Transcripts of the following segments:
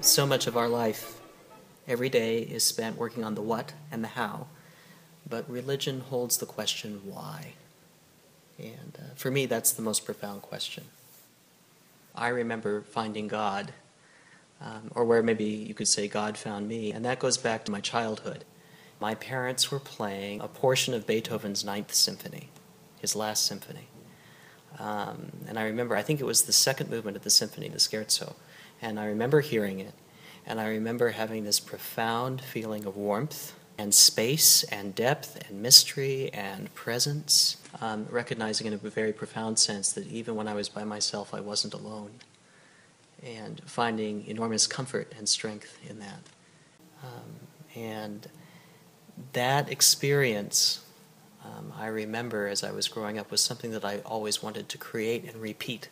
So much of our life, every day, is spent working on the what and the how, but religion holds the question why. And for me, that's the most profound question. I remember finding God, or where maybe you could say God found me, and that goes back to my childhood. My parents were playing a portion of Beethoven's Ninth Symphony, his last symphony. And I remember, I think it was the second movement of the symphony, the scherzo, and I remember hearing it, and I remember having this profound feeling of warmth and space and depth and mystery and presence, recognizing in a very profound sense that even when I was by myself, I wasn't alone, and finding enormous comfort and strength in that. And that experience, I remember as I was growing up, was something that I always wanted to create and repeat.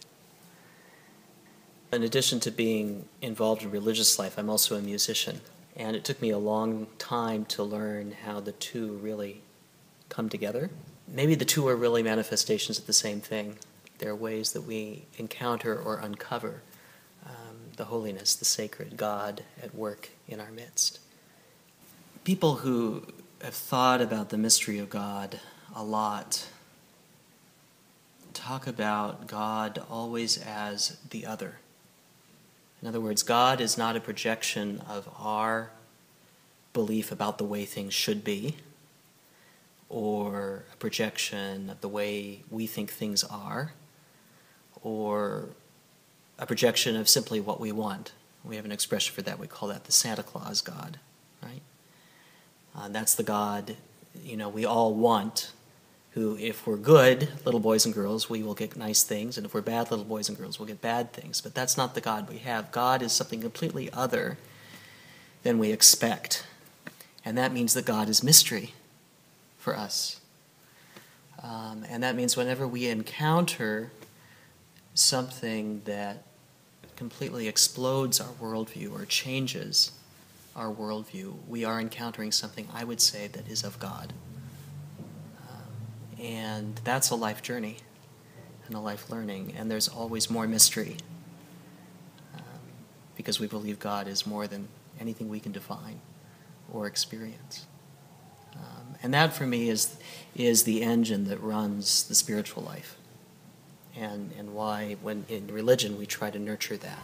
In addition to being involved in religious life, I'm also a musician. And it took me a long time to learn how the two really come together. Maybe the two are really manifestations of the same thing. They're ways that we encounter or uncover the holiness, the sacred, God at work in our midst. People who have thought about the mystery of God a lot talk about God always as the other. In other words, God is not a projection of our belief about the way things should be, or a projection of the way we think things are, or a projection of simply what we want. We have an expression for that. We call that the Santa Claus God, right? That's the God, we all want, who, if we're good little boys and girls, we will get nice things, and if we're bad little boys and girls, we'll get bad things. But that's not the God we have. God is something completely other than we expect. And that means that God is mystery for us. And that means whenever we encounter something that completely explodes our worldview or changes our worldview, we are encountering something, I would say, that is of God. And that's a life journey and a life learning, and there's always more mystery because we believe God is more than anything we can define or experience. And that, for me, is the engine that runs the spiritual life, and why, when in religion, we try to nurture that.